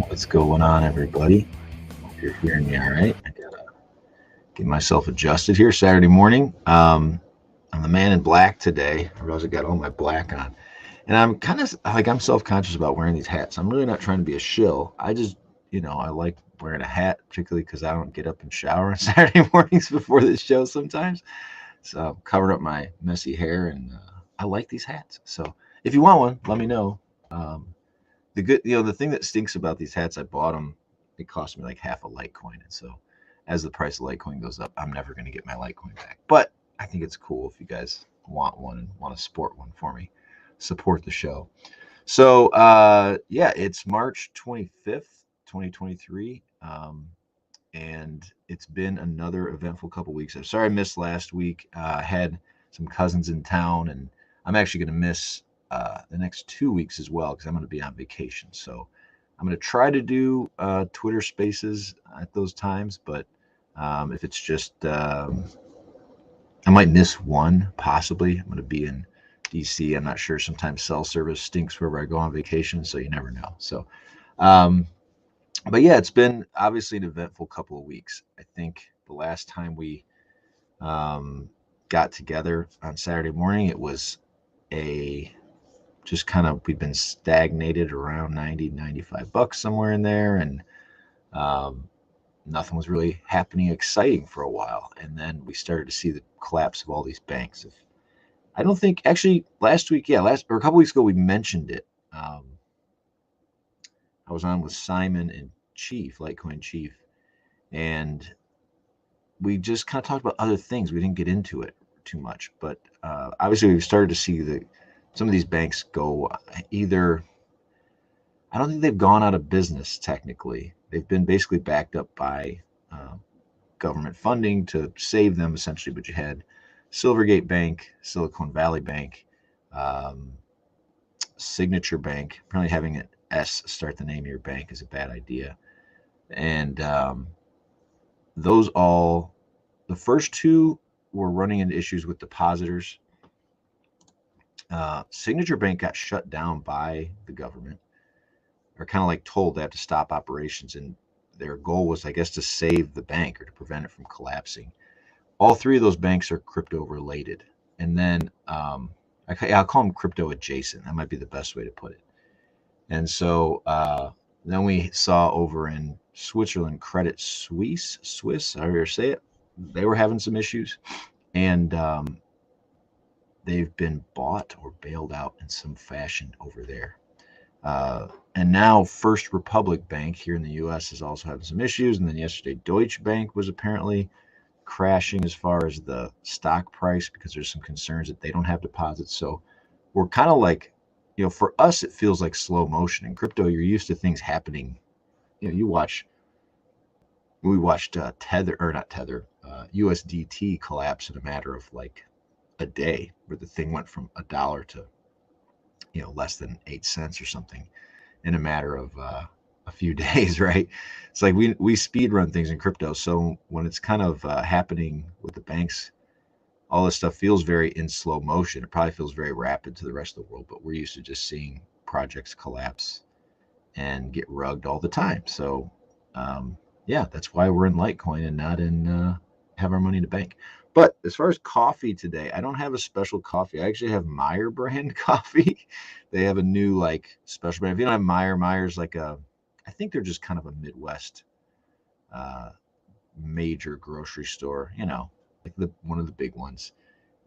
What's going on, everybody? Hope you're hearing me all right. I gotta get myself adjusted here. Saturday morning. I'm the man in black today. I realize I got all my black on, and I'm kind of like I'm self-conscious about wearing these hats. I'm really not trying to be a shill. I just, I like wearing a hat, particularly because I don't get up and shower on Saturday mornings before this show sometimes. So I've covered up my messy hair, and I like these hats. So if you want one, let me know. Um, the thing that stinks about these hats, I bought them. It cost me like half a Litecoin, and so as the price of Litecoin goes up, I'm never going to get my Litecoin back. But I think it's cool if you guys want one and want to sport one for me. Support the show. So yeah, it's March 25th, 2023. And it's been another eventful couple weeks. I'm sorry I missed last week. I had some cousins in town, and I'm actually going to miss the next 2 weeks as well because I'm going to be on vacation. So I'm going to try to do Twitter Spaces at those times, but if it's just I might miss one possibly. I'm going to be in DC. I'm not sure. Sometimes cell service stinks wherever I go on vacation, so you never know. So. Um, but yeah, it's been obviously an eventful couple of weeks. I think the last time we um, got together on Saturday morning, it was a just kind of we've been stagnated around 90, $95 somewhere in there, and um, nothing was really happening exciting for a while. And then we started to see the collapse of all these banks. If I don't think actually last week, yeah, last or a couple weeks ago, we mentioned it. I was on with Simon and Chief, Litecoin Chief, and we just kind of talked about other things. We didn't get into it too much, but obviously we've started to see some of these banks go either. I don't think they've gone out of business technically. They've been basically backed up by uh, government funding to save them essentially. But you had Silvergate Bank, Silicon Valley Bank, um, Signature Bank. Apparently, having an S start the name of your bank is a bad idea. And those all the first two were running into issues with depositors. Signature Bank got shut down by the government, or kind of like told they have to stop operations, and their goal was, I guess, to save the bank or to prevent it from collapsing. All three of those banks are crypto related, and then I'll call them crypto adjacent. That might be the best way to put it. And so then we saw over in Switzerland, Credit Swiss, however you say it, they were having some issues, and they've been bought or bailed out in some fashion over there. And now First Republic Bank here in the U.S. is also having some issues. And then yesterday, Deutsche Bank was apparently crashing as far as the stock price because there's some concerns that they don't have deposits. So we're kind of like, for us, it feels like slow motion. In crypto, you're used to things happening. We watched Tether, or not Tether, USDT collapse in a matter of like a day, where the thing went from $1 to less than 8 cents or something in a matter of a few days, right? It's like we speed run things in crypto. So when it's kind of happening with the banks, all this stuff feels very in slow motion. It probably feels very rapid to the rest of the world, but we're used to just seeing projects collapse and get rugged all the time. So yeah, that's why we're in Litecoin and not in have our money in the bank. But as far as coffee today, I don't have a special coffee. I actually have Meyer brand coffee. They have a new like special brand. If you don't have Meyer's like I think they're just kind of a Midwest uh, major grocery store, like one of the big ones.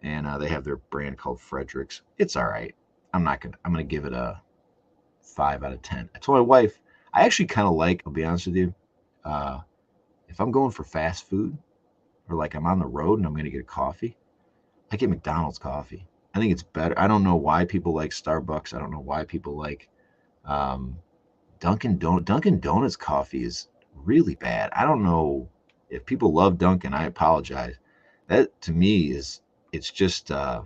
And they have their brand called Frederick's. It's all right. I'm gonna give it a 5 out of 10. I told my wife, I actually kind of like, I'll be honest with you, uh, if I'm going for fast food or like I'm on the road and I'm going to get a coffee, I get McDonald's coffee. I think it's better. I don't know why people like Starbucks. I don't know why people like um, Dunkin' Donuts coffee is really bad. I don't know if people love Dunkin'. I apologize. That to me is it's just uh,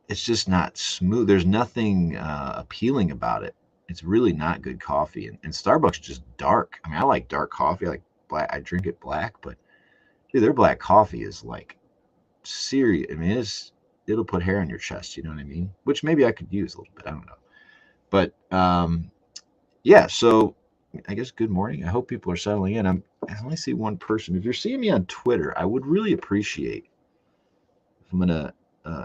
it's just not smooth. There's nothing appealing about it. It's really not good coffee, and Starbucks is just dark. I mean, I like dark coffee. I like black. I drink it black, but dude, their black coffee is like serious. I mean, it'll put hair on your chest. You know what I mean? Which maybe I could use a little bit. I don't know, but yeah, so I guess good morning. I hope people are settling in. I only see one person. If you're seeing me on Twitter, I would really appreciate if I'm gonna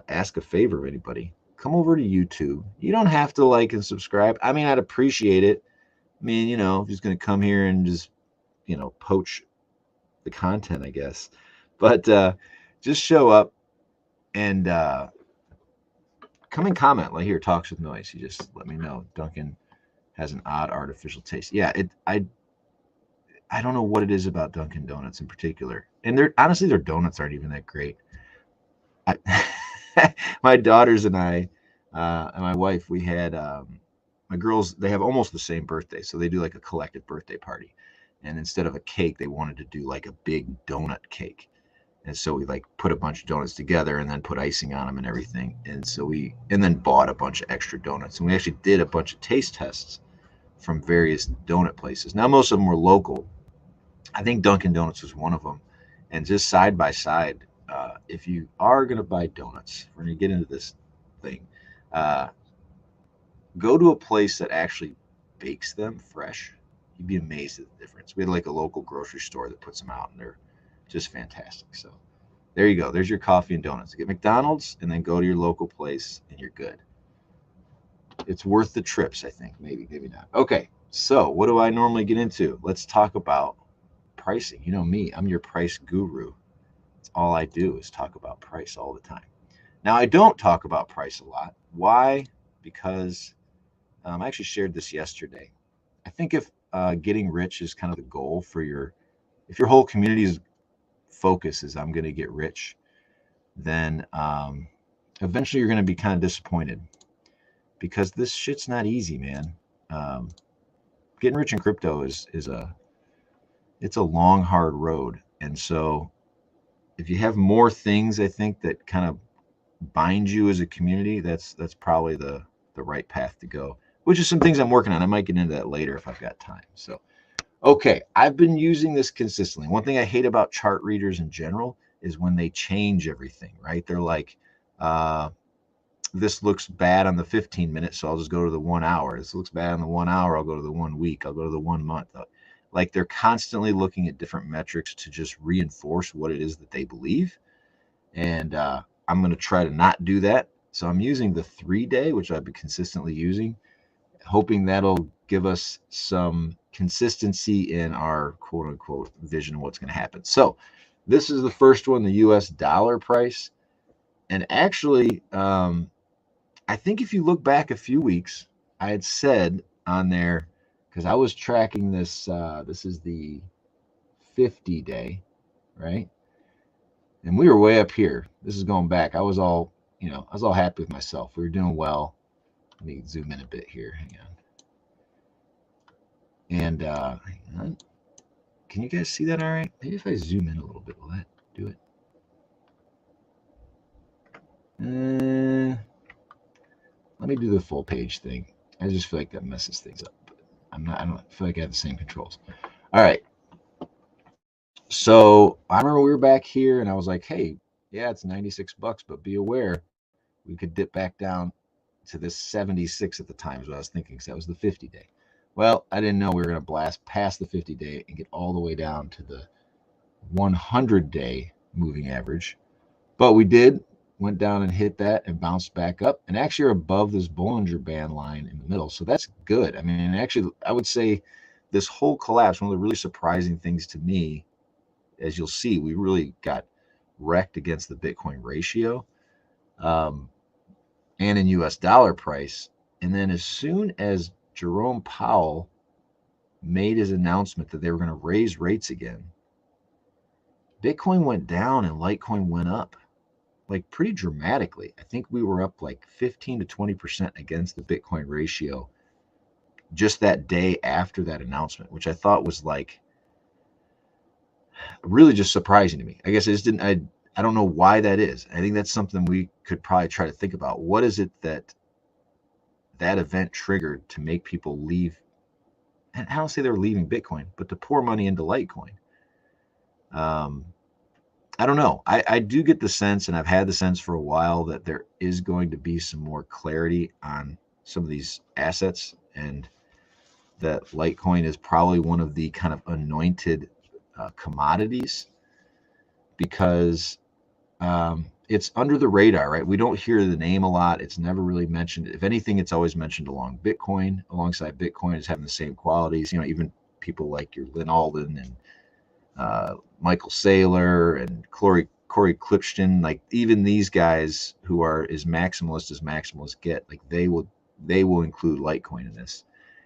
ask a favor of anybody. Come over to YouTube. You don't have to like and subscribe. I mean, I'd appreciate it. I mean, if he's gonna come here and just poach the content, I guess. But just show up and come and comment. Like here, talks with noise. You just let me know. Duncan has an odd artificial taste. Yeah, I don't know what it is about Dunkin' Donuts in particular, and they're honestly their donuts aren't even that great. I, my daughters and my wife, we had my girls. They have almost the same birthday, so they do like a collective birthday party. And instead of a cake, they wanted to do like a big donut cake. And so we like put a bunch of donuts together and then put icing on them and everything. And then bought a bunch of extra donuts. And we actually did a bunch of taste tests from various donut places. Now most of them were local. I think Dunkin' Donuts was one of them. And just side by side, if you are going to buy donuts, we're going to get into this thing. Uh, go to a place that actually bakes them fresh. You'd be amazed at the difference. We had like a local grocery store that puts them out, and they're just fantastic. So there you go. There's your coffee and donuts. Get McDonald's and then go to your local place, and you're good. It's worth the trips, I think. Maybe, maybe not. Okay. So what do I normally get into? Let's talk about pricing. You know me, I'm your price guru. It's all I do is talk about price all the time. Now, I don't talk about price a lot. Why? Because I actually shared this yesterday. I think if getting rich is kind of the goal for if your whole community's focus is I'm going to get rich, then eventually you're going to be kind of disappointed because this shit's not easy, man. Um, Getting rich in crypto is it's a long, hard road, and so if you have more things, I think that kind of bind you as a community, that's probably the right path to go. Which is some things I'm working on. I might get into that later if I've got time. So, okay, I've been using this consistently. One thing I hate about chart readers in general is when they change everything. Right? They're like, uh, this looks bad on the 15 minutes, so I'll just go to the 1 hour. This looks bad on the 1 hour. I'll go to the 1 week. I'll go to the 1 month. Like they're constantly looking at different metrics to just reinforce what it is that they believe. And I'm going to try to not do that. So I'm using the 3 day, which I've been consistently using, hoping that'll give us some consistency in our quote unquote vision of what's going to happen. So this is the first one, the US dollar price. And actually, I think if you look back a few weeks, I had said on there, because I was tracking this, this is the 50 day, right? And we were way up here. This is going back. I was all, I was all happy with myself. We were doing well. Let me zoom in a bit here. Hang on. And hang on. Can you guys see that all right? Maybe if I zoom in a little bit, will that do it? Let me do the full page thing. I just feel like that messes things up. But I don't feel like I have the same controls. All right. So I remember we were back here and I was like, hey, yeah, it's $96, but be aware we could dip back down to this 76 at the time is what I was thinking, because that was the 50 day. Well, I didn't know we were going to blast past the 50 day and get all the way down to the 100 day moving average. But we did, went down and hit that and bounced back up, and actually are above this Bollinger Band line in the middle. So that's good. I mean, actually, I would say this whole collapse, one of the really surprising things to me, as you'll see, we really got wrecked against the Bitcoin ratio. And in US dollar price. And then as soon as Jerome Powell made his announcement that they were going to raise rates again, Bitcoin went down and Litecoin went up like pretty dramatically. I think we were up like 15 to 20% against the Bitcoin ratio just that day after that announcement, which I thought was like really just surprising to me. I guess I just didn't, I don't know why that is. I think that's something we could probably try to think about. What is it that event triggered to make people leave? And I don't say they're leaving Bitcoin, but to pour money into Litecoin. I don't know. I do get the sense, and I've had the sense for a while, that there is going to be some more clarity on some of these assets. And that Litecoin is probably one of the kind of anointed commodities because it's under the radar, right? We don't hear the name a lot. It's never really mentioned. If anything, it's always mentioned alongside Bitcoin as having the same qualities. Even people like your Lynn Alden and Michael Saylor and Corey Clipston, like even these guys who are as maximalists get, like they will include Litecoin in this.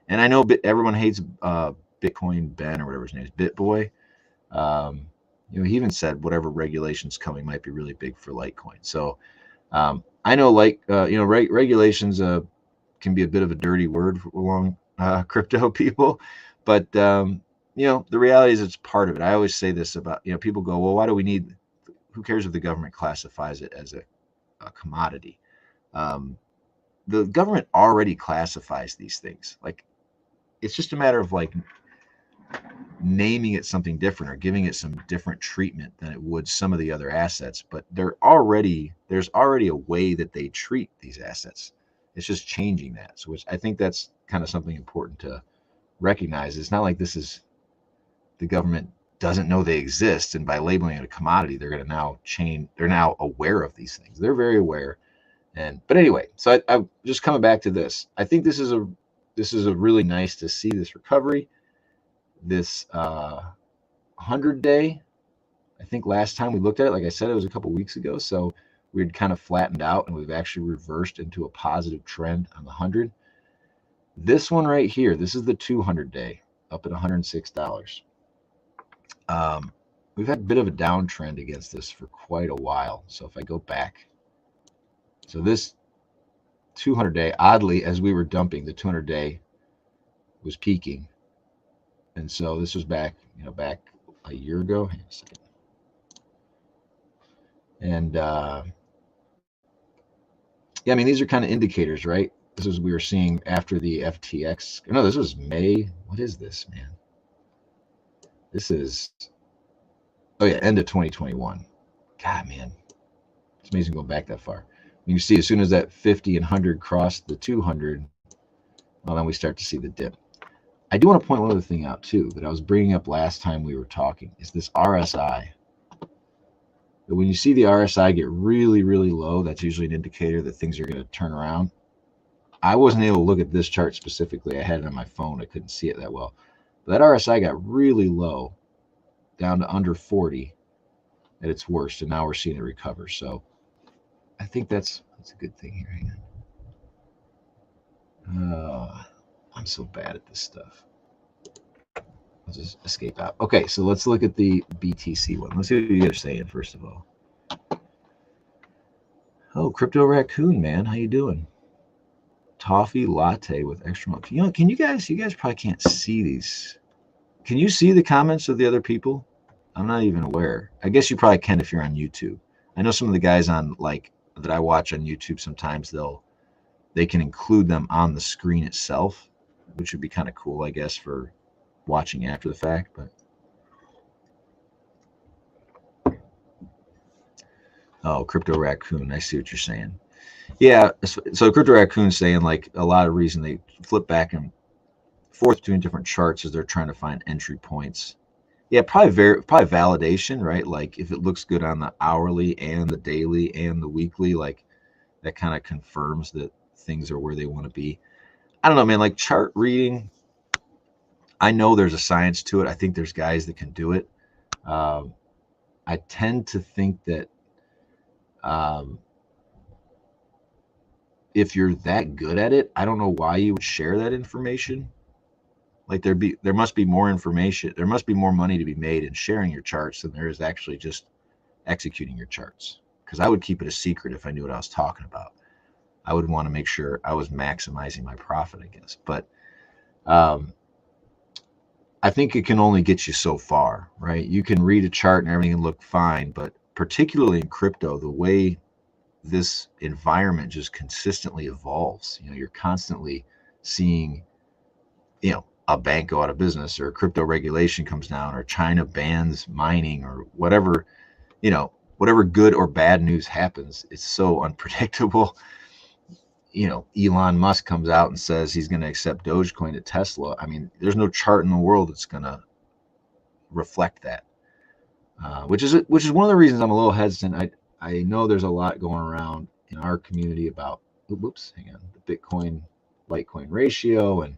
And I know everyone hates Bitcoin Ben or whatever his name is, BitBoy. He even said whatever regulations coming might be really big for Litecoin. So I know regulations can be a bit of a dirty word along crypto people, but the reality is it's part of it. I always say this about, people go, well, why do we need, who cares if the government classifies it as a commodity? The government already classifies these things. Like, it's just a matter of like naming it something different or giving it some different treatment than it would some of the other assets. But there's already a way that they treat these assets. It's just changing that. So I think that's kind of something important to recognize. It's not like this is the government doesn't know they exist, and by labeling it a commodity, they're going to now change. They're now aware of these things. They're very aware. But anyway, so I just coming back to this. I think this is a really nice to see this recovery. This 100-day, I think last time we looked at it, like I said, it was a couple weeks ago. So we'd kind of flattened out and we've actually reversed into a positive trend on the 100. This one right here, this is the 200-day up at $106. We've had a bit of a downtrend against this for quite a while. So if I go back, so this 200-day, oddly, as we were dumping, the 200-day was peaking. And so this was back a year ago. Hang on a second. And yeah, I mean, these are kind of indicators, right? This is we were seeing after the FTX. No, this was May. What is this, man? This is, oh yeah, end of 2021. God, man, it's amazing going back that far. You see, as soon as that 50 and 100 crossed the 200, well, then we start to see the dip. I do want to point one other thing out too that I was bringing up last time we were talking is this RSI. But when you see the RSI get really, really low, that's usually an indicator that things are going to turn around. I wasn't able to look at this chart specifically. I had it on my phone. I couldn't see it that well. But that RSI got really low, down to under 40 at its worst, and now we're seeing it recover. So I think that's a good thing here. Hang on. I'm so bad at this stuff. I'll just escape out. Okay, so let's look at the BTC one. Let's see what you guys are saying first of all. Oh, Crypto Raccoon, man, how you doing? Toffee latte with extra milk. Can you guys probably can't see these. Can you see the comments of the other people? I'm not even aware. I guess you probably can if you're on YouTube. I know some of the guys on that I watch on YouTube, sometimes they can include them on the screen itself, which would be kind of cool, I guess, for watching after the fact. But oh, Crypto Raccoon, I see what you're saying. Yeah, so Crypto Raccoon's saying like a lot of reason they flip back and forth between different charts as they're trying to find entry points. Yeah, probably validation, right? Like if it looks good on the hourly and the daily and the weekly, like that kind of confirms that things are where they want to be. I don't know, man, like chart reading, I know there's a science to it. I think there's guys that can do it. I tend to think that if you're that good at it, I don't know why you would share that information. Like there must be more information. There must be more money to be made in sharing your charts than there is actually just executing your charts. Because I would keep it a secret if I knew what I was talking about. I would want to make sure I was maximizing my profit, I guess. But I think it can only get you so far, right? You can read a chart and everything can look fine, but particularly in crypto, the way this environment just consistently evolves, you're constantly seeing, a bank go out of business, or crypto regulation comes down, or China bans mining, or whatever, whatever good or bad news happens. It's so unpredictable. Elon Musk comes out and says he's going to accept Dogecoin at Tesla. I mean, there's no chart in the world that's going to reflect that, which is one of the reasons I'm a little hesitant. I know there's a lot going around in our community about, hang on, the Bitcoin Litecoin ratio, and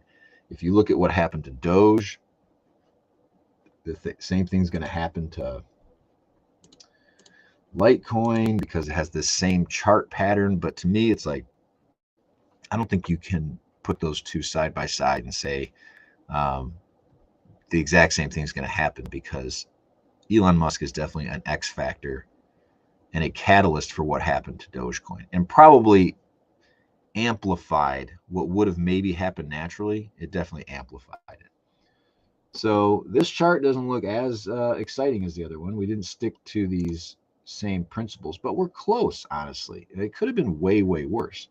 if you look at what happened to Doge, the same thing's going to happen to Litecoin because it has this same chart pattern. But to me, it's like, I don't think you can put those two side by side and say the exact same thing is going to happen, because Elon Musk is definitely an X factor and a catalyst for what happened to Dogecoin, and probably amplified what would have maybe happened naturally. It definitely amplified it. So this chart doesn't look as exciting as the other one. We didn't stick to these same principles, but we're close, honestly. It could have been way, way worse.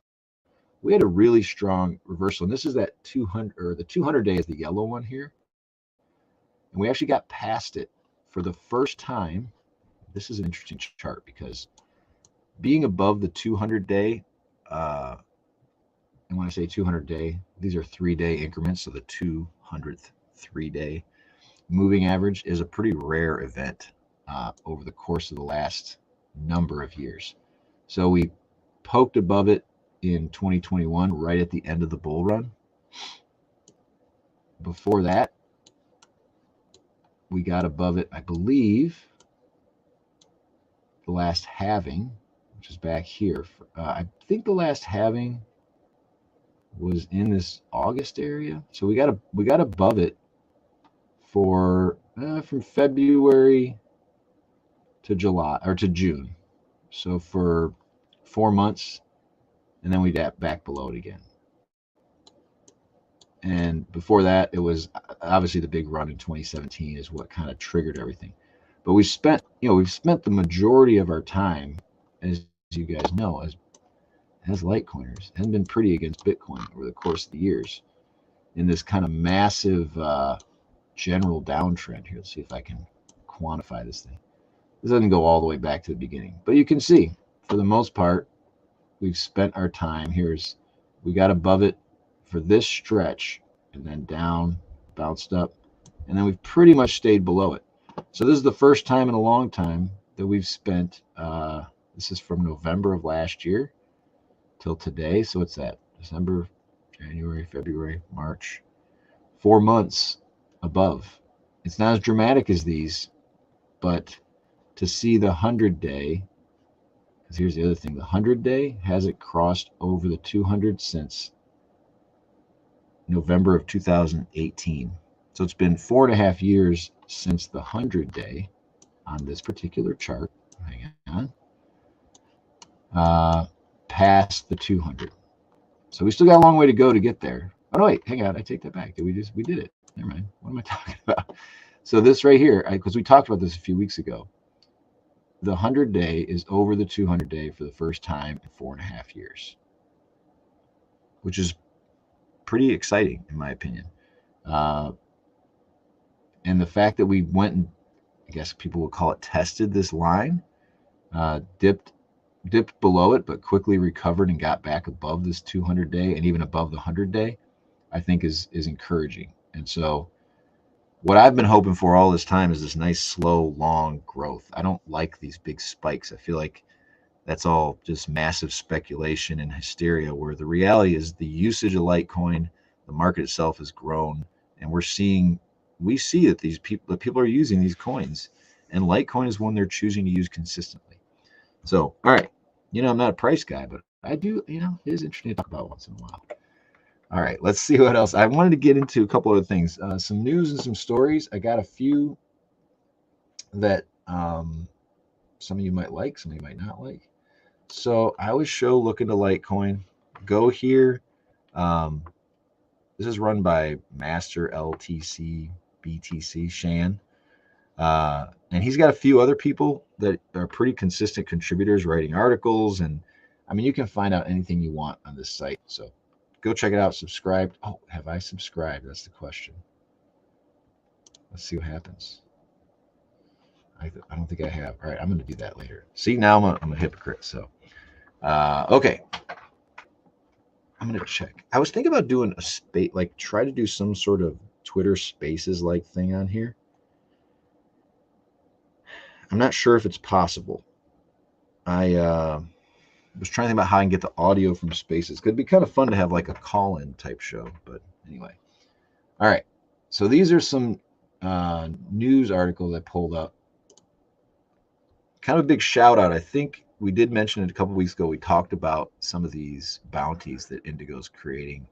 We had a really strong reversal, and this is that 200, or the 200 day is the yellow one here. And we actually got past it for the first time. This is an interesting chart because being above the 200 day, and when I say 200 day, these are 3-day increments. So the 200th 3-day moving average is a pretty rare event over the course of the last number of years. So we poked above it in 2021, right at the end of the bull run. Before that, we got above it, I believe, the last halving, which is back here. I think the last halving was in this August area. So we got above it for from February to July, or to June. So for 4 months, and then we got back below it again. And before that, it was obviously the big run in 2017 is what kind of triggered everything. But we've spent the majority of our time, as you guys know, as Litecoiners, hasn't been pretty against Bitcoin over the course of the years in this kind of massive general downtrend here. Let's see if I can quantify this thing. This doesn't go all the way back to the beginning, but you can see for the most part, we've spent our time. We got above it for this stretch, and then down, bounced up, and then we've pretty much stayed below it. So this is the first time in a long time that we've spent, this is from November of last year till today. So it's that December, January, February, March, 4 months above. It's not as dramatic as these, but to see the 100-day, because here's the other thing, the 100-day hasn't crossed over the 200 since November of 2018. So it's been 4.5 years since the 100-day on this particular chart. Hang on. Past the 200. So we still got a long way to go to get there. Oh no, wait, hang on, I take that back. We did it. Never mind. What am I talking about? So this right here, because we talked about this a few weeks ago, the 100-day is over the 200-day for the first time in 4.5 years, which is pretty exciting in my opinion. And the fact that we went and, I guess people would call it, tested this line, dipped below it, but quickly recovered and got back above this 200-day and even above the 100-day, I think is encouraging. And so what I've been hoping for all this time is this nice, slow, long growth. I don't like these big spikes. I feel like that's all just massive speculation and hysteria, where the reality is the usage of Litecoin, the market itself has grown, and we see that people are using these coins, and Litecoin is one they're choosing to use consistently. So, all right, I'm not a price guy, but I do, it is interesting to talk about once in a while. All right, let's see what else. I wanted to get into a couple other things, some news and some stories. I got a few that some of you might like, some of you might not like. So I always show look into Litecoin. Go here. This is run by Master LTC BTC Shan. And he's got a few other people that are pretty consistent contributors writing articles. And I mean, you can find out anything you want on this site. So go check it out. Subscribe. Oh, have I subscribed? That's the question. Let's see what happens. I don't think I have. All right, I'm going to do that later. See, now I'm a hypocrite. So, okay. I'm gonna check. I was thinking about doing a space, like try to do some sort of Twitter Spaces like thing on here. I'm not sure if it's possible. I was trying to think about how I can get the audio from Spaces. Could be kind of fun to have like a call-in type show, but anyway. All right. So these are some news articles I pulled up. Kind of a big shout out. I think we did mention it a couple weeks ago. We talked about some of these bounties that Indigo's creating.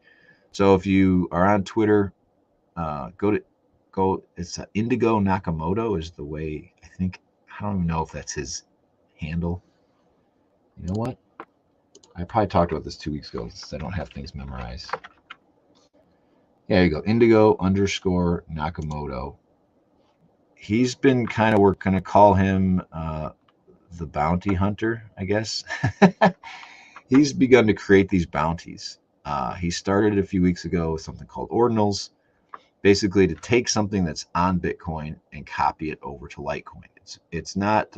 So if you are on Twitter, go. It's Indigo Nakamoto is the way. I think I don't even know if that's his handle. You know what? I probably talked about this 2 weeks ago since I don't have things memorized. Yeah, there you go. Indigo _ Nakamoto. He's been kind of, we're going to call him the bounty hunter, I guess. He's begun to create these bounties. He started a few weeks ago with something called ordinals, basically to take something that's on Bitcoin and copy it over to Litecoin. It's not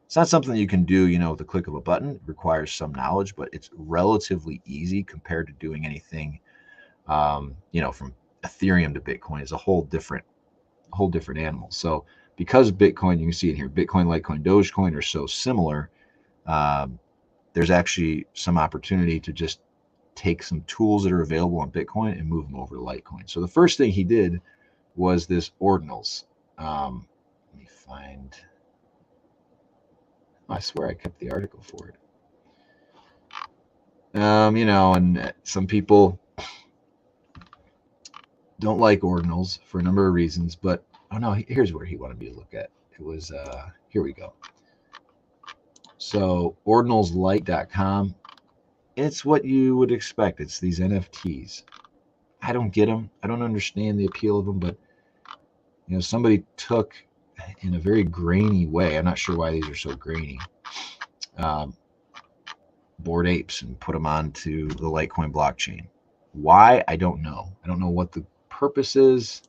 something you can do, with the click of a button. It requires some knowledge, but it's relatively easy compared to doing anything, from Ethereum to Bitcoin is a whole different animal. So because Bitcoin, you can see it here, Bitcoin, Litecoin, Dogecoin are so similar, there's actually some opportunity to just take some tools that are available on Bitcoin and move them over to Litecoin. So the first thing he did was this ordinals. Let me find. I swear I kept the article for it. And some people don't like ordinals for a number of reasons, but here's where he wanted me to look at. It was here we go. So ordinalslight.com. It's what you would expect. It's these NFTs. I don't get them. I don't understand the appeal of them, but somebody took in a very grainy way. I'm not sure why these are so grainy. Bored apes and put them onto the Litecoin blockchain. Why? I don't know. I don't know what the purpose is.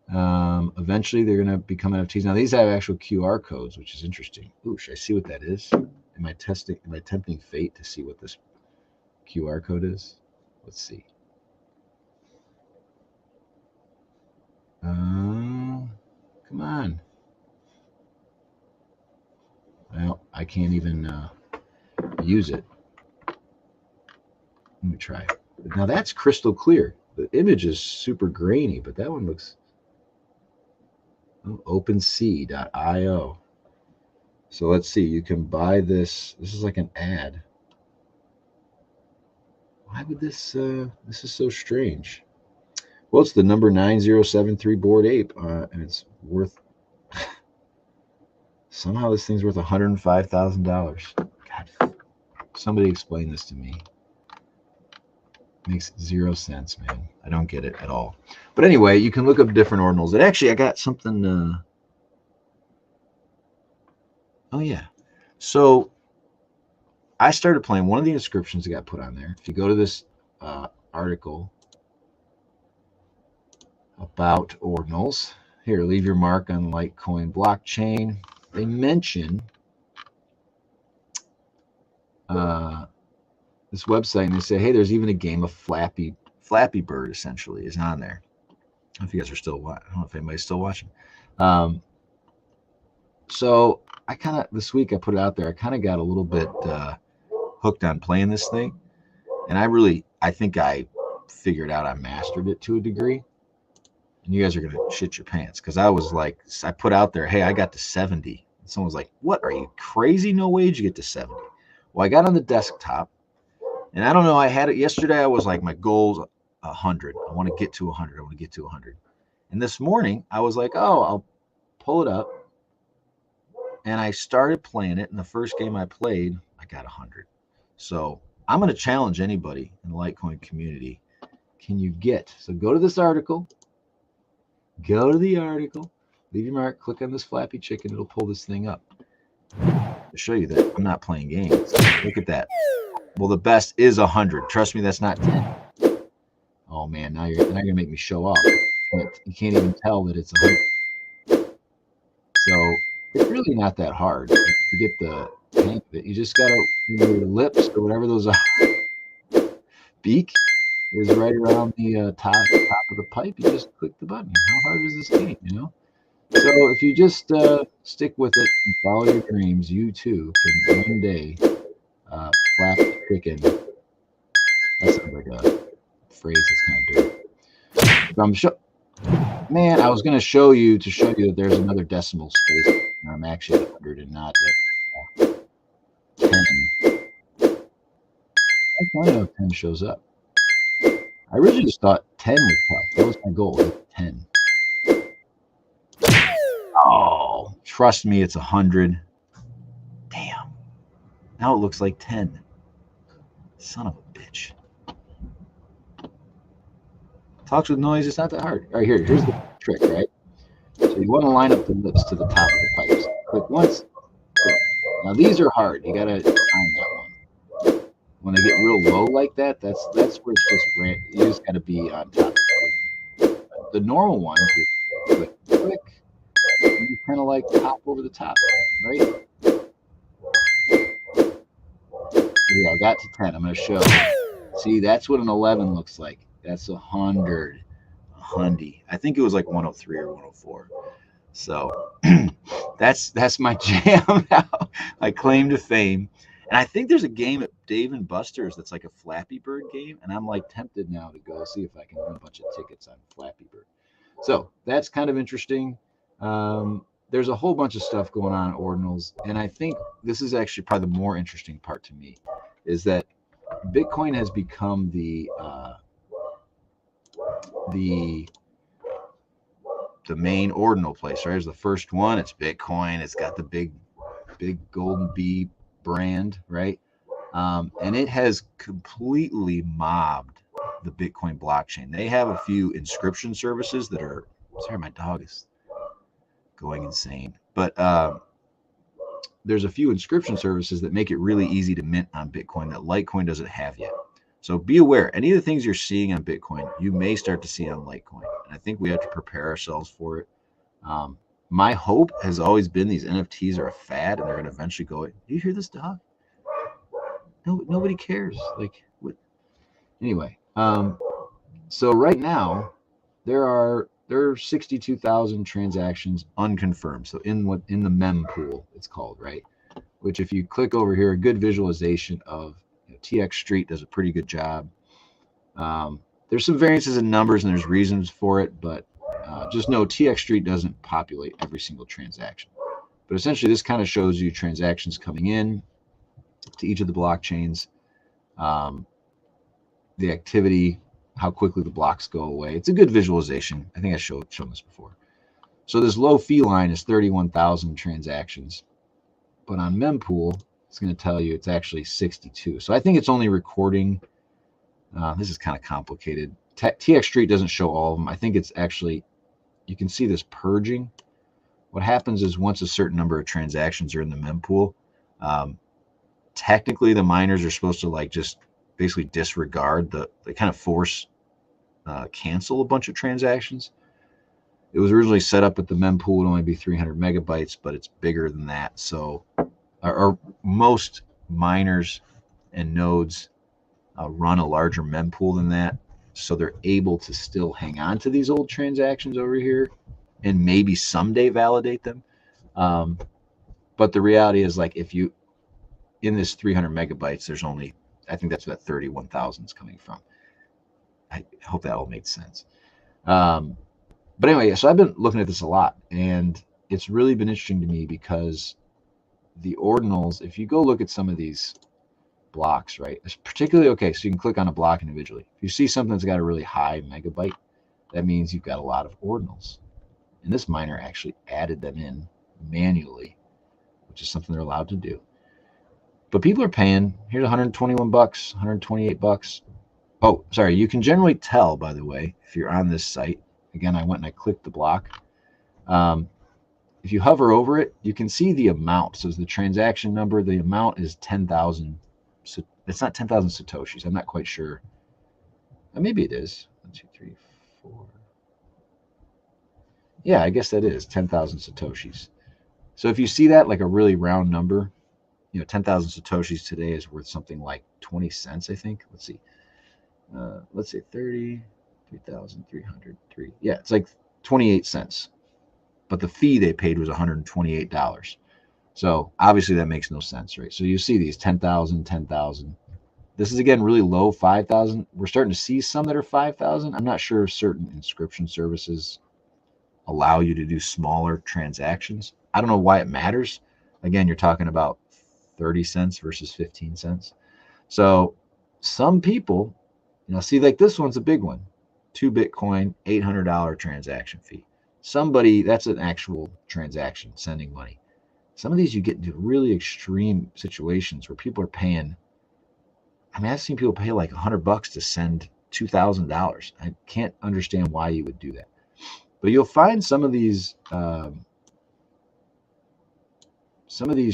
Eventually, they're going to become NFTs. Now, these have actual QR codes, which is interesting. Ooh, should I see what that is? Am I tempting fate to see what this QR code is? Let's see. Come on. Well, I can't even use it. Let me try. Now that's crystal clear. The image is super grainy, but that one looks OpenSea.io. So let's see. You can buy this. This is like an ad. Why would this? This is so strange. Well, it's the number 9073 Bored Ape, and it's worth. Somehow this thing's worth $105,000. God, somebody explain this to me. Makes zero sense, man. I don't get it at all. But anyway, you can look up different ordinals. And actually, I got something. Oh yeah. So I started playing. One of the inscriptions that got put on there. If you go to this article about ordinals, here, leave your mark on Litecoin blockchain. They mention this website, and they say, hey, there's even a game of Flappy Bird, essentially, is on there. I don't know if you guys are still watching. I don't know if anybody's still watching. So I kind of, this week I put it out there, I kind of got a little bit hooked on playing this thing. And I think I figured out I mastered it to a degree. And you guys are going to shit your pants. Because I put out there, hey, I got to 70. And someone was like, what, are you crazy? No way did you get to 70. Well, I got on the desktop. And I don't know, I had it yesterday. I was like, my goal's 100. I want to get to 100. I want to get to 100. And this morning, I was like, oh, I'll pull it up. And I started playing it. And the first game I played, I got 100. So I'm going to challenge anybody in the Litecoin community. Can you get? So go to this article. Go to the article. Leave your mark. Click on this Flappy Chicken. It'll pull this thing up. To show you that I'm not playing games. Look at that. Well, the best is 100. Trust me, that's not 10. Oh man, now you're gonna make me show off. You can't even tell that it's 100. So it's really not that hard to get the hang of it. You just gotta your lips or whatever those are. beak is right around the top of the pipe. You just click the button. How hard is this game, you know? So if you just stick with it and follow your dreams, you too can one day flap the chicken. That sounds like a phrase that's kind of dirty. Man, I was going to show you that there's another decimal space. I'm actually at 100 and not at 10. I don't know if 10 shows up. I originally just thought 10 was tough. That was my goal, 10. Oh, trust me, it's 100. Damn. Now it looks like 10. Son of a bitch. Talks with noise, it's not that hard. All right, here's the trick, right? So you want to line up the lips to the top of the pipes. Click once. Now these are hard. You gotta time that one. When they get real low like that, that's where it's just random. You just gotta be on top. The normal ones, click, click, and you kind of like hop over the top, right? Yeah, I got to 10. I'm gonna show. See, that's what an 11 looks like. That's 100. I think it was like 103 or 104. So that's my jam now. I claim to fame. And I think there's a game at Dave and Buster's that's like a Flappy Bird game. And I'm like tempted now to go see if I can win a bunch of tickets on Flappy Bird. So that's kind of interesting. There's a whole bunch of stuff going on at Ordinals. And I think this is actually probably the more interesting part to me is that Bitcoin has become the main ordinal place, right? It's the first one. It's Bitcoin. It's got the big golden bee brand, right? And it has completely mobbed the Bitcoin blockchain. They have a few inscription services that are, sorry, my dog is going insane. But there's a few inscription services that make it really easy to mint on Bitcoin that Litecoin doesn't have yet. So be aware, any of the things you're seeing on Bitcoin, you may start to see on Litecoin. And I think we have to prepare ourselves for it. My hope has always been these NFTs are a fad and they're going to eventually go, do you hear this dog? No, nobody cares. Like, what? Anyway, so right now there are 62,000 transactions unconfirmed. So in the mem pool, it's called, right? Which if you click over here, a good visualization of TX Street does a pretty good job. There's some variances in numbers and there's reasons for it, but just know TX Street doesn't populate every single transaction. But essentially, this kind of shows you transactions coming in to each of the blockchains, the activity, how quickly the blocks go away. It's a good visualization. I think I shown this before. So this low fee line is 31,000 transactions, but on mempool, it's going to tell you it's actually 62. So I think it's only recording. This is kind of complicated. TX Street doesn't show all of them. I think it's actually, you can see this purging. What happens is once a certain number of transactions are in the mempool, technically the miners are supposed to like just basically disregard they kind of force cancel a bunch of transactions. It was originally set up that the mempool would only be 300 megabytes, but it's bigger than that. So or most miners and nodes run a larger mempool than that. So they're able to still hang on to these old transactions over here and maybe someday validate them. But the reality is, like, if you, in this 300 megabytes, there's only, I think that's what 31,000 is coming from. I hope that all made sense. But anyway, so I've been looking at this a lot, and it's really been interesting to me because the ordinals, if you go look at some of these blocks, right, it's particularly, okay, so you can click on a block individually. If you see something that's got a really high megabyte, that means you've got a lot of ordinals. And this miner actually added them in manually, which is something they're allowed to do. But people are paying, here's 121 bucks, 128 bucks. Oh, sorry, you can generally tell, by the way, if you're on this site. Again, I went and I clicked the block. If you hover over it, you can see the amount. So the transaction number, the amount is 10,000. So it's not 10,000 Satoshis. I'm not quite sure. Maybe it is. 1, 2, 3, 4. Yeah, I guess that is 10,000 Satoshis. So if you see that, like a really round number, 10,000 Satoshis today is worth something like 20 cents, I think. Let's see. let's say 33,303. Yeah, it's like 28 cents. But the fee they paid was $128. So obviously that makes no sense, right? So you see these 10,000, 10,000. This is again really low, 5,000. We're starting to see some that are 5,000. I'm not sure if certain inscription services allow you to do smaller transactions. I don't know why it matters. Again, you're talking about 30 cents versus 15 cents. So some people, see, like this one's a big one. 2 Bitcoin, $800 transaction fee. Somebody, that's an actual transaction, sending money. Some of these you get into really extreme situations where people are paying. I mean, I've seen people pay like $100 to send $2,000. I can't understand why you would do that. But you'll find some of these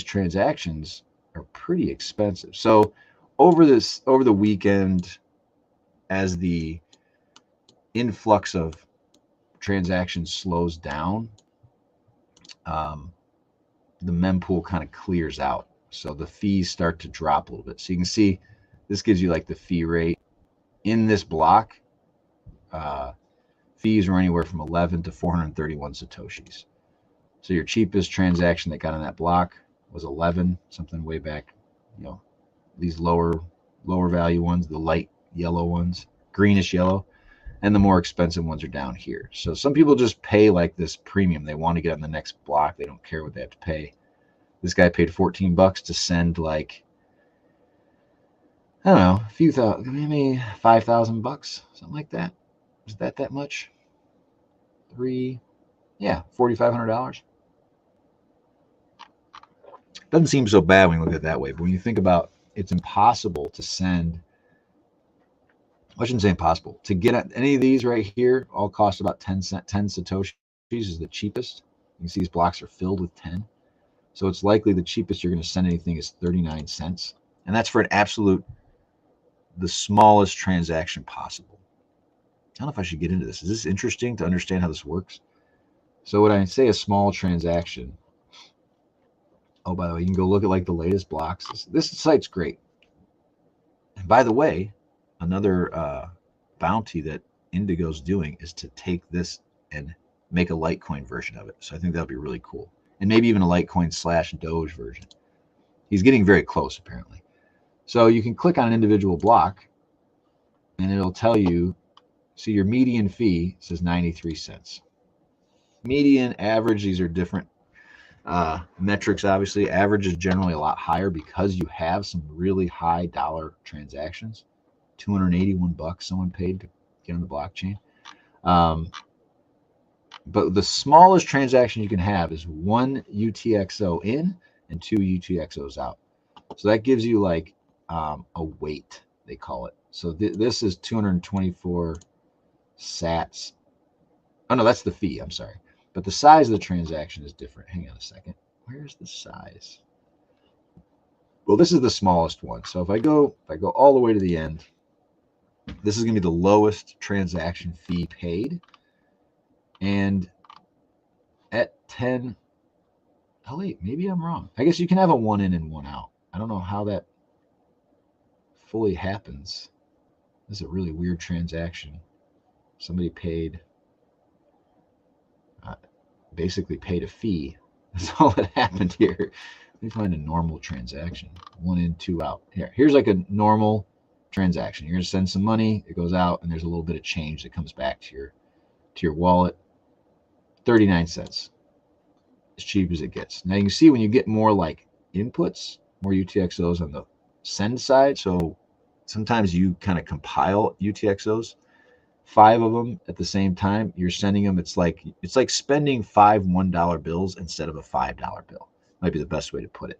transactions are pretty expensive. So over the weekend, as the influx of transactions slows down, the mempool kind of clears out. So the fees start to drop a little bit. So you can see this gives you like the fee rate in this block. Fees were anywhere from 11 to 431 Satoshis. So your cheapest transaction that got on that block was 11, something way back. These lower value ones, the light yellow ones, greenish yellow, and the more expensive ones are down here. So some people just pay like this premium. They want to get on the next block. They don't care what they have to pay. This guy paid $14 to send like, I don't know, a few thousand, maybe $5,000, something like that. Is that much? $4,500. Doesn't seem so bad when you look at it that way, but when you think about it's impossible to send, I shouldn't say impossible, to get at any of these right here, all cost about 10 Satoshis is the cheapest. You can see these blocks are filled with 10. So it's likely the cheapest you're going to send anything is 39 cents. And that's for an absolute, the smallest transaction possible. I don't know if I should get into this. Is this interesting to understand how this works? So when I say a small transaction, oh, by the way, you can go look at like the latest blocks. This site's great. And by the way, another bounty that Indigo's doing is to take this and make a Litecoin version of it. So I think that'll be really cool. And maybe even a Litecoin / Doge version. He's getting very close, apparently. So you can click on an individual block, and it'll tell you, see your median fee says 93 cents. Median, average, these are different metrics, obviously. Average is generally a lot higher because you have some really high dollar transactions. $281 someone paid to get on the blockchain. But the smallest transaction you can have is 1 UTXO in and 2 UTXOs out. So that gives you like a weight, they call it. So this is 224 sats. Oh, no, that's the fee. I'm sorry. But the size of the transaction is different. Hang on a second. Where's the size? Well, this is the smallest one. So if I go all the way to the end, this is going to be the lowest transaction fee paid. And at 10, oh wait, maybe I'm wrong. I guess you can have a 1 in and 1 out. I don't know how that fully happens. This is a really weird transaction. Somebody paid, basically paid a fee. That's all that happened here. Let me find a normal transaction. 1 in, 2 out. Here's like a normal transaction. You're going to send some money, it goes out, and there's a little bit of change that comes back to your wallet. 39 cents. As cheap as it gets. Now you can see when you get more like inputs, more UTXOs on the send side. So sometimes you kind of compile UTXOs, 5 of them at the same time. You're sending them. It's like spending 5 $1 bills instead of a $5 bill. Might be the best way to put it.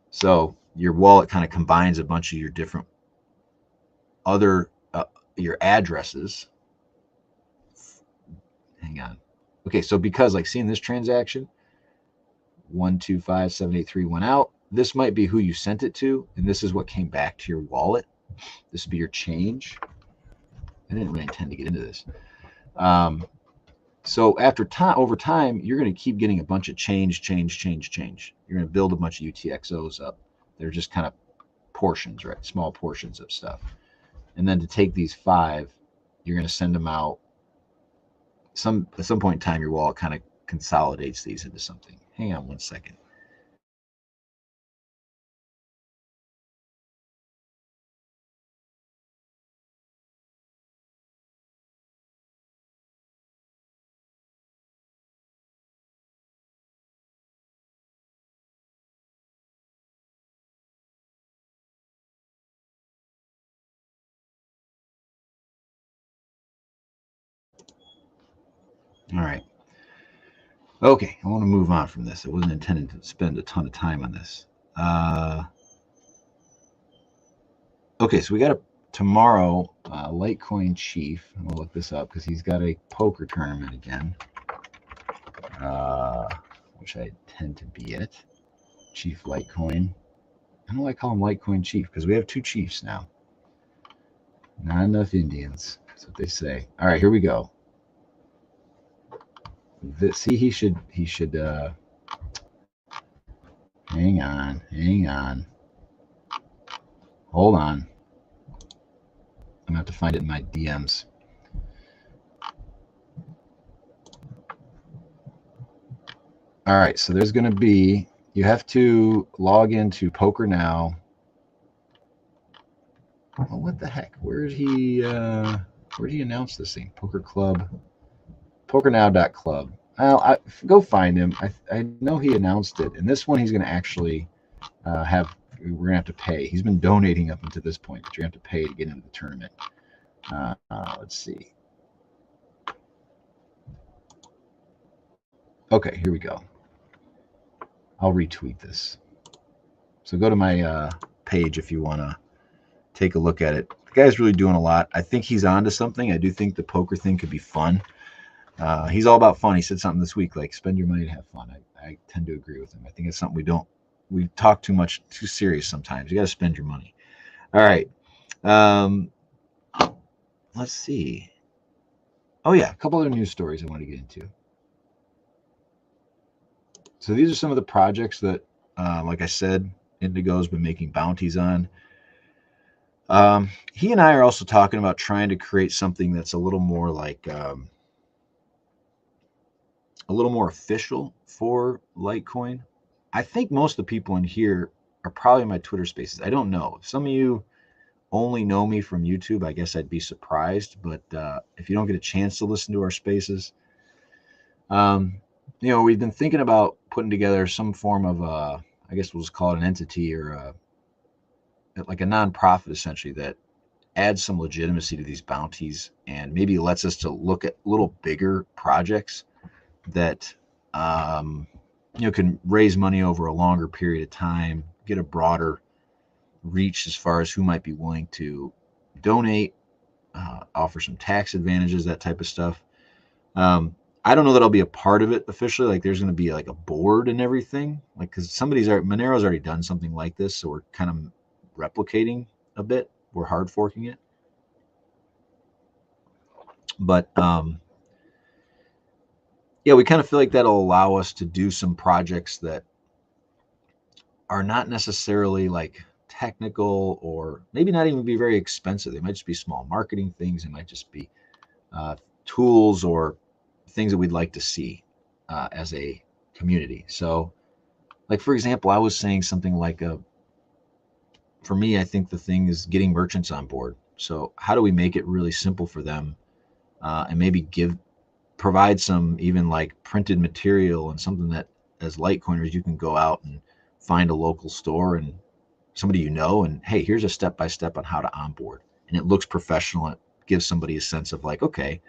So your wallet kind of combines a bunch of your different other your addresses. Hang on. Okay, so because like seeing this transaction, 125,783 went out. This might be who you sent it to, and this is what came back to your wallet. This would be your change. I didn't really intend to get into this. So over time, you're going to keep getting a bunch of change. You're going to build a bunch of UTXOs up. They're just kind of portions, right? Small portions of stuff. And then to take these 5, you're going to send them out. At some point in time, your wallet kind of consolidates these into something. Hang on one second. All right. Okay, I want to move on from this. I wasn't intending to spend a ton of time on this. Okay, so we got a tomorrow Litecoin Chief. I'm gonna look this up because he's got a poker tournament again, which I tend to be at. Chief Litecoin. I don't like calling him Litecoin Chief because we have 2 chiefs now. Not enough Indians. That's what they say. All right, here we go. See, he should. Hang on. Hold on. I'm gonna have to find it in my DMs. All right, so there's gonna be. You have to log into Poker Now. Oh, what the heck? Where did he announce this thing? Poker Club. PokerNow.club. Go find him. I know he announced it, and this one he's going to actually have. We're going to have to pay. He's been donating up until this point, but you're going to have to pay to get into the tournament. Let's see. Okay, here we go. I'll retweet this. So go to my page if you want to take a look at it. The guy's really doing a lot. I think he's onto something. I do think the poker thing could be fun. He's all about fun. He said something this week like spend your money to have fun. I tend to agree with him. I think it's something we talk too serious sometimes. You got to spend your money. All right. Let's see. Oh yeah, a couple other news stories I want to get into. So these are some of the projects that, like I said, Indigo's been making bounties on. He and I are also talking about trying to create something that's a little more like a little more official for Litecoin. I think most of the people in here are probably in my Twitter spaces. I don't know. If some of you only know me from YouTube, I guess I'd be surprised. But if you don't get a chance to listen to our spaces, we've been thinking about putting together some form of, I guess we'll just call it an entity or like a nonprofit essentially that adds some legitimacy to these bounties and maybe lets us to look at little bigger projects that can raise money over a longer period of time, get a broader reach as far as who might be willing to donate, offer some tax advantages, that type of stuff. I don't know that I'll be a part of it officially. Like there's going to be like a board and everything, like because Monero's already done something like this, so we're kind of replicating a bit. We're hard forking it, but yeah, we kind of feel like that'll allow us to do some projects that are not necessarily like technical or maybe not even be very expensive. They might just be small marketing things. It might just be tools or things that we'd like to see as a community. So, like for example, I was saying something like, for me, I think the thing is getting merchants on board. So, how do we make it really simple for them, and maybe provide some even like printed material and something that as Litecoiners you can go out and find a local store and somebody and hey, here's a step-by-step on how to onboard, and it looks professional. It gives somebody a sense of like, okay,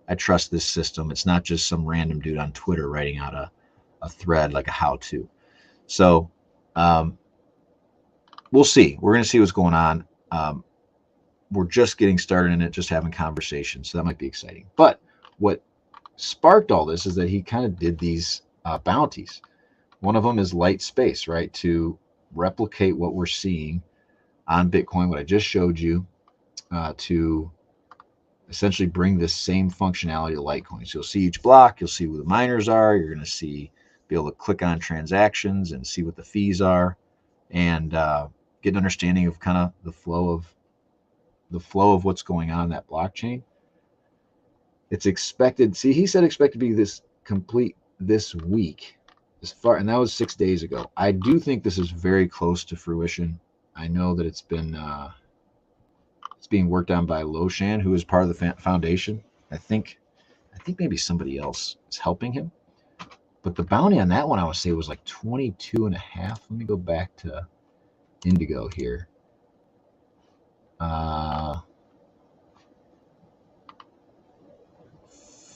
I trust this system. It's not just some random dude on Twitter writing out a thread like a how-to. So we'll see. We're going to see what's going on. We're just getting started in it, just having conversations, so that might be exciting. But what sparked all this is that he kind of did these bounties. One of them is light space, right? To replicate what we're seeing on Bitcoin, what I just showed you, to essentially bring this same functionality to Litecoin. So you'll see each block, you'll see who the miners are, you're going to be able to click on transactions and see what the fees are and get an understanding of kind of the flow of the flow of what's going on in that blockchain. It's expected. See, he said expect to be this complete this week, as far, and that was 6 days ago. I do think this is very close to fruition. I know that it's being worked on by Loshan, who is part of the foundation. I think maybe somebody else is helping him. But the bounty on that one, I would say, was like 22 and a half. Let me go back to Indigo here.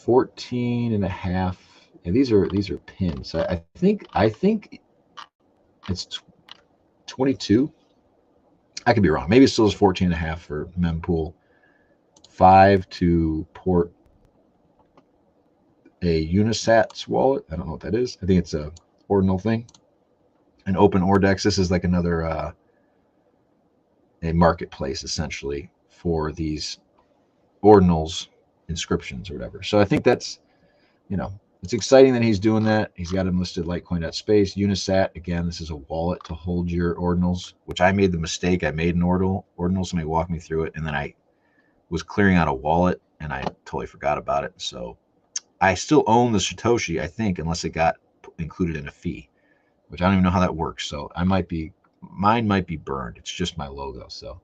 14 and a half. And these are pins. I think it's 22. I could be wrong. Maybe it still is 14 and a half for mempool. 5 to port a Unisat's wallet. I don't know what that is. I think it's a ordinal thing. An open Ordex. This is like another a marketplace essentially for these ordinals, inscriptions or whatever. So I think that's, it's exciting that he's doing that. He's got them listed Litecoin.space. Unisat, again, this is a wallet to hold your ordinals, which I made the mistake. I made an ordinal. Somebody walked me through it, and then I was clearing out a wallet, and I totally forgot about it. So I still own the Satoshi, I think, unless it got included in a fee, which I don't even know how that works. So mine might be burned. It's just my logo, so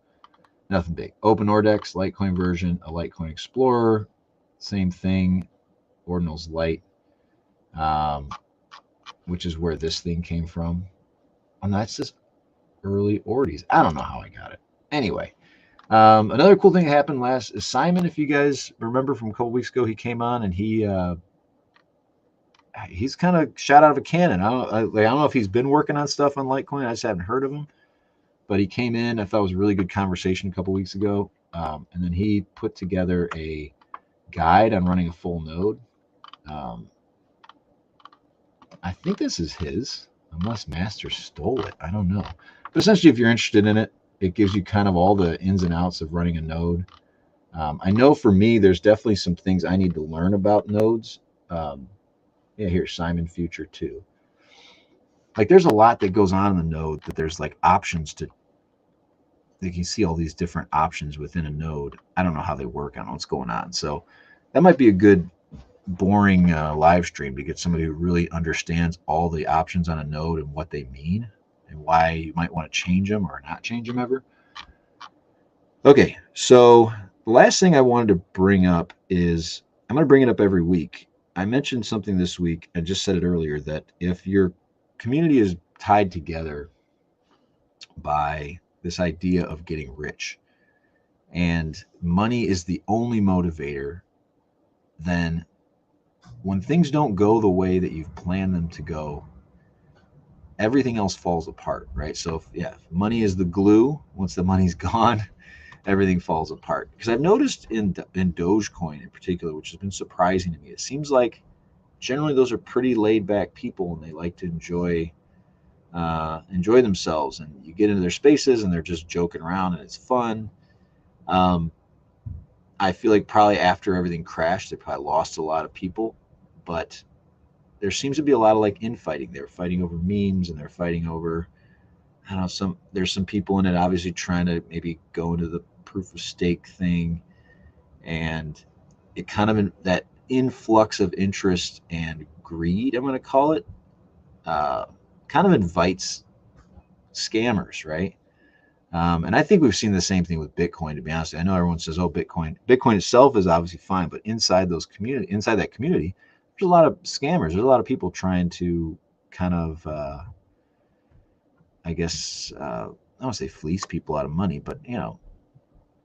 nothing big. Open Ordex, Litecoin version, a Litecoin Explorer, same thing. Ordinals Lite, which is where this thing came from. And that's just early Ordies. I don't know how I got it. Anyway, another cool thing that happened last is Simon, if you guys remember from a couple weeks ago, he came on and he's kind of shot out of a cannon. I don't know if he's been working on stuff on Litecoin. I just haven't heard of him. But he came in. I thought it was a really good conversation a couple weeks ago. And then he put together a guide on running a full node. I think this is his, unless Master stole it. I don't know. But essentially, if you're interested in it, it gives you kind of all the ins and outs of running a node. I know for me, there's definitely some things I need to learn about nodes. Yeah, here's Simon Future 2. Like, there's a lot that goes on in the node that there's like options to. You can see all these different options within a node. I don't know how they work. I don't know what's going on. So that might be a good boring live stream to get somebody who really understands all the options on a node and what they mean and why you might want to change them or not change them ever. Okay, so the last thing I wanted to bring up is, I'm going to bring it up every week. I mentioned something this week, I just said it earlier, that if your community is tied together by this idea of getting rich and money is the only motivator, then when things don't go the way that you've planned them to go, everything else falls apart, right? So if money is the glue, once the money's gone, everything falls apart. Because I've noticed in Dogecoin in particular, which has been surprising to me, it seems like generally those are pretty laid back people and they like to enjoy themselves, and you get into their spaces and they're just joking around and it's fun. I feel like probably after everything crashed, they probably lost a lot of people, but there seems to be a lot of like infighting. They're fighting over memes and they're fighting over, I don't know, there's some people in it obviously trying to maybe go into the proof of stake thing, and it kind of that influx of interest and greed, I'm going to call it, kind of invites scammers, right? And I think we've seen the same thing with Bitcoin, to be honest. I know everyone says, oh, Bitcoin itself is obviously fine, but inside that community, there's a lot of scammers. There's a lot of people trying to kind of, I guess, I don't want to say fleece people out of money, but,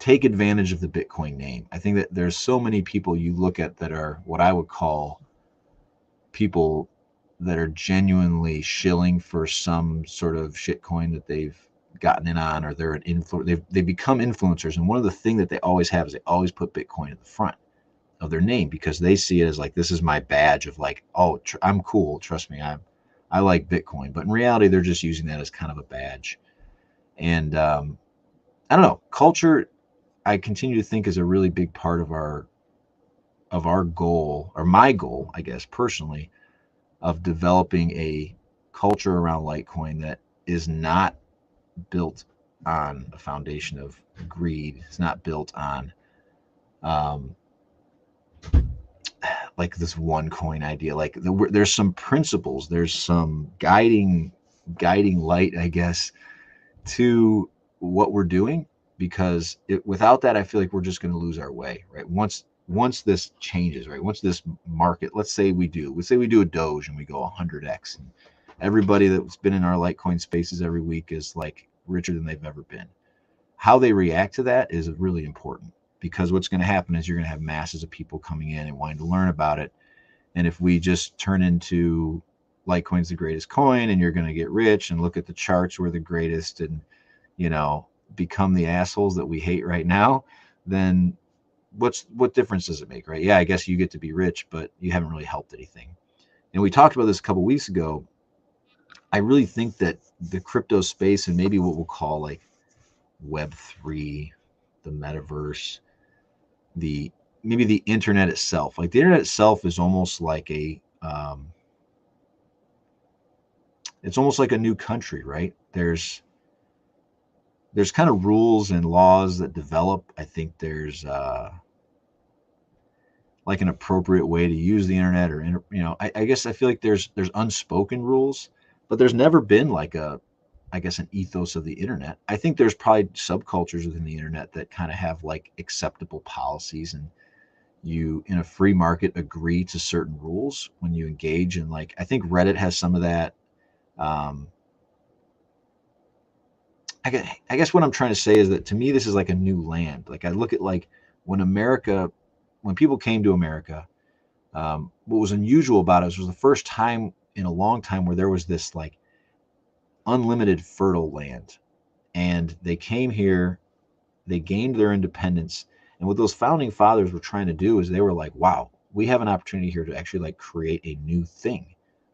take advantage of the Bitcoin name. I think that there's so many people you look at that are what I would call people that are genuinely shilling for some sort of shitcoin that they've gotten in on, or they're an influencer. They've become influencers, and one of the things that they always have is they always put Bitcoin at the front of their name because they see it as like, this is my badge of like, oh, I'm cool. Trust me, I like Bitcoin. But in reality, they're just using that as kind of a badge. And I don't know, culture, I continue to think is a really big part of our goal, or my goal, I guess, personally, of developing a culture around Litecoin that is not built on a foundation of greed. It's not built on um, like this one coin idea. Like there's some principles, there's some guiding light, I guess, to what we're doing, because without that, I feel like we're just going to lose our way, right? Once this changes, right? Once this market, let's say we do a Doge and we go 100x, and everybody that's been in our Litecoin spaces every week is like richer than they've ever been. How they react to that is really important, because what's going to happen is you're going to have masses of people coming in and wanting to learn about it. And if we just turn into Litecoin's the greatest coin and you're going to get rich and look at the charts, we're the greatest, and you know, become the assholes that we hate right now, then what difference does it make, right? Yeah, I guess you get to be rich, but you haven't really helped anything. And we talked about this a couple of weeks ago. I really think that the crypto space, and maybe what we'll call like Web3, the metaverse, the maybe the internet itself, like the internet itself is almost like it's almost like a new country, right? There's kind of rules and laws that develop. I think there's like an appropriate way to use the internet, or I guess I feel like there's unspoken rules, but there's never been like I guess an ethos of the internet. I think there's probably subcultures within the internet that kind of have like acceptable policies, and you in a free market agree to certain rules when you engage in, like, I think Reddit has some of that. um, I guess what I'm trying to say is that to me this is like a new land. Like I look at like when people came to America, what was unusual about it was the first time in a long time where there was this like unlimited fertile land, and they came here, they gained their independence, and what those founding fathers were trying to do is they were like, wow, we have an opportunity here to actually like create a new thing.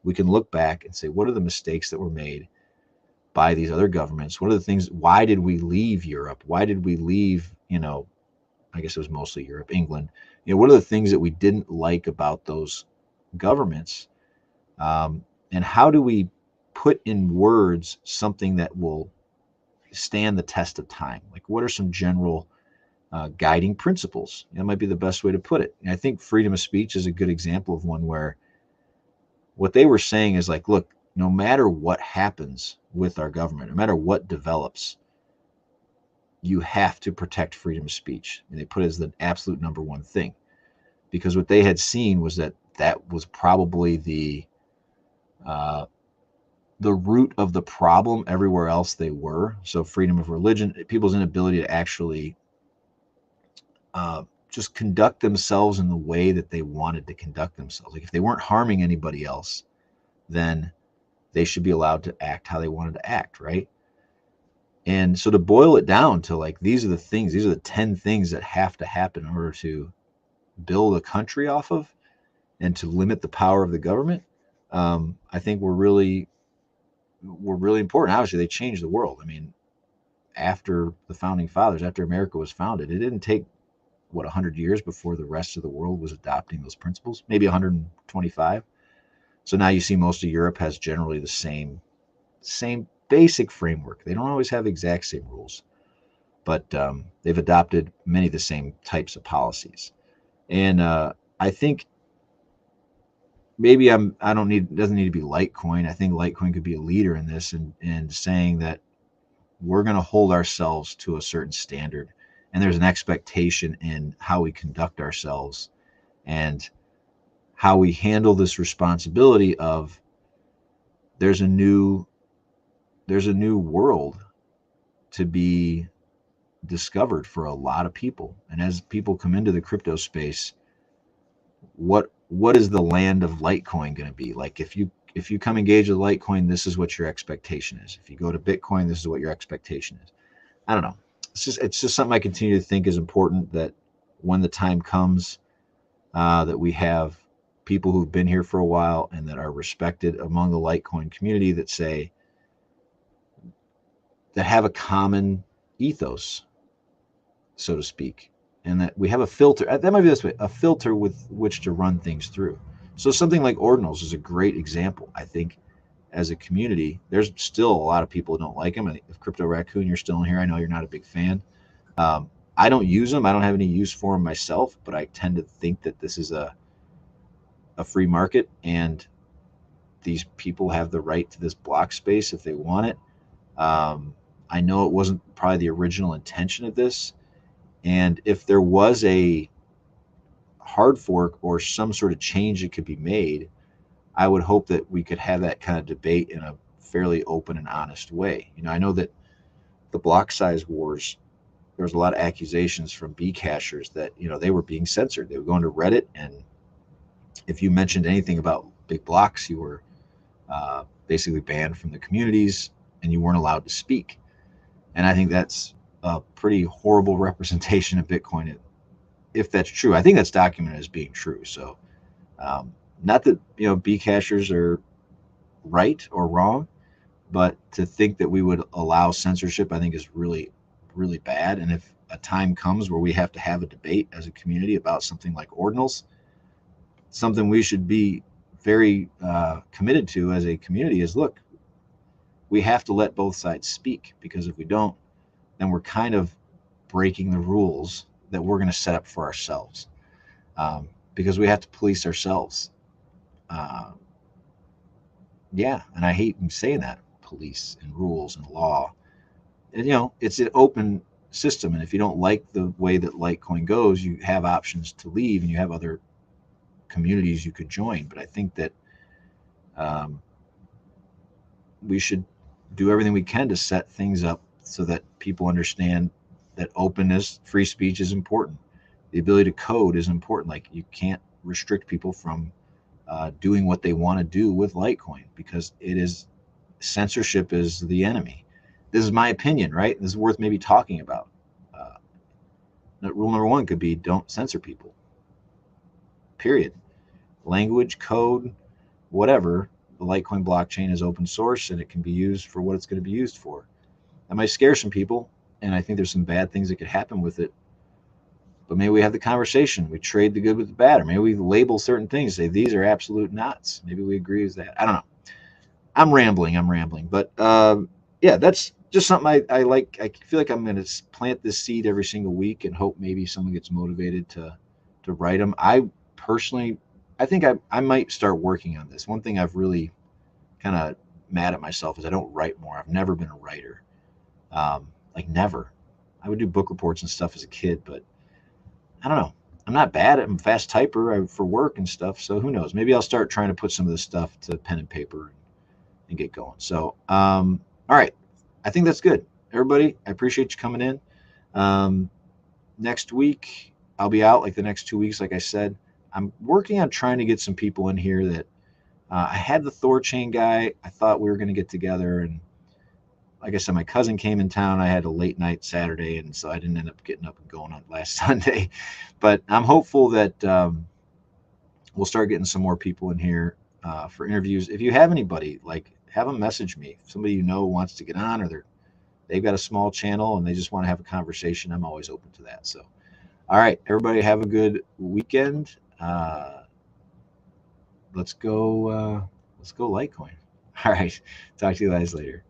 We can look back and say, what are the mistakes that were made by these other governments? What are the things? Why did we leave Europe? Why did we leave? I guess it was mostly Europe, England. What are the things that we didn't like about those governments? And how do we put in words something that will stand the test of time? Like, what are some general guiding principles? That might be the best way to put it. And I think freedom of speech is a good example of one where what they were saying is like, look, no matter what happens with our government, no matter what develops, you have to protect freedom of speech. And they put it as the absolute number one thing, because what they had seen was that was probably the root of the problem everywhere else they were. So freedom of religion, people's inability to actually just conduct themselves in the way that they wanted to conduct themselves. Like if they weren't harming anybody else, then they should be allowed to act how they wanted to act, right? And so to boil it down to like, these are the 10 things that have to happen in order to build a country off of and to limit the power of the government. I think were really important. Obviously, they changed the world. I mean, after the founding fathers, after America was founded, it didn't take 100 years before the rest of the world was adopting those principles, maybe 125. So now you see most of Europe has generally the same basic framework. They don't always have the exact same rules, but they've adopted many of the same types of policies. And I think maybe it doesn't need to be Litecoin. I think Litecoin could be a leader in this, and saying that we're going to hold ourselves to a certain standard, and there's an expectation in how we conduct ourselves and how we handle this responsibility of there's a new world to be discovered for a lot of people. And as people come into the crypto space, what is the land of Litecoin going to be? Like if you come engage with Litecoin, this is what your expectation is. If you go to Bitcoin, this is what your expectation is. I don't know. It's just something I continue to think is important, that when the time comes, that we have people who've been here for a while and that are respected among the Litecoin community, that have a common ethos, so to speak, and that we have a filter. That might be this way, a filter with which to run things through. So something like ordinals is a great example. I think as a community. There's still a lot of people who don't like them. And if Crypto Raccoon, you're still in here, I know you're not a big fan. I don't use them. I don't have any use for them myself, but I tend to think that this is a free market, and these people have the right to this block space if they want it. I know it wasn't probably the original intention of this, and if there was a hard fork or some sort of change that could be made, I would hope that we could have that kind of debate in a fairly open and honest way. I know that the block size wars, there was a lot of accusations from Bcashers that they were being censored. They were going to Reddit, and if you mentioned anything about big blocks, you were basically banned from the communities, and you weren't allowed to speak. And I think that's a pretty horrible representation of Bitcoin, if that's true. I think that's documented as being true. So, not that Bcashers are right or wrong, but to think that we would allow censorship, I think is really, really bad. And if a time comes where we have to have a debate as a community about something like ordinals, something we should be very committed to as a community is, look, we have to let both sides speak, because if we don't, then we're kind of breaking the rules that we're going to set up for ourselves, because we have to police ourselves. Yeah, and I hate saying that, police and rules and law. And it's an open system, and if you don't like the way that Litecoin goes, you have options to leave, and you have other communities you could join. But I think that we should do everything we can to set things up so that people understand that openness, free speech is important. The ability to code is important. Like, you can't restrict people from doing what they want to do with Litecoin, because censorship is the enemy. This is my opinion, right? This is worth maybe talking about. Rule number one could be, don't censor people. Period. Language, code, whatever. The Litecoin blockchain is open source, and it can be used for what it's going to be used for. That might scare some people, and I think there's some bad things that could happen with it. But maybe we have the conversation. We trade the good with the bad, or maybe we label certain things, say these are absolute nuts. Maybe we agree with that. I don't know. I'm rambling. But yeah, that's just something I like. I feel like I'm going to plant this seed every single week and hope maybe someone gets motivated to write them. I personally, I think I might start working on this. One thing I've really kind of mad at myself is I don't write more. I've never been a writer. Like, never. I would do book reports and stuff as a kid, but I don't know. I'm not bad at. I'm a fast typer for work and stuff. So who knows? Maybe I'll start trying to put some of this stuff to pen and paper and get going. So, all right. I think that's good. Everybody, I appreciate you coming in. Next week, I'll be out like the next 2 weeks. Like I said, I'm working on trying to get some people in here that I had the Thorchain guy. I thought we were going to get together, and like I said, my cousin came in town. I had a late night Saturday, and so I didn't end up getting up and going on last Sunday. But I'm hopeful that we'll start getting some more people in here for interviews. If you have anybody, like, have them message me. If somebody wants to get on, or they've got a small channel and they just want to have a conversation, I'm always open to that. So, all right, everybody, have a good weekend. Let's go Litecoin. All right, talk to you guys later.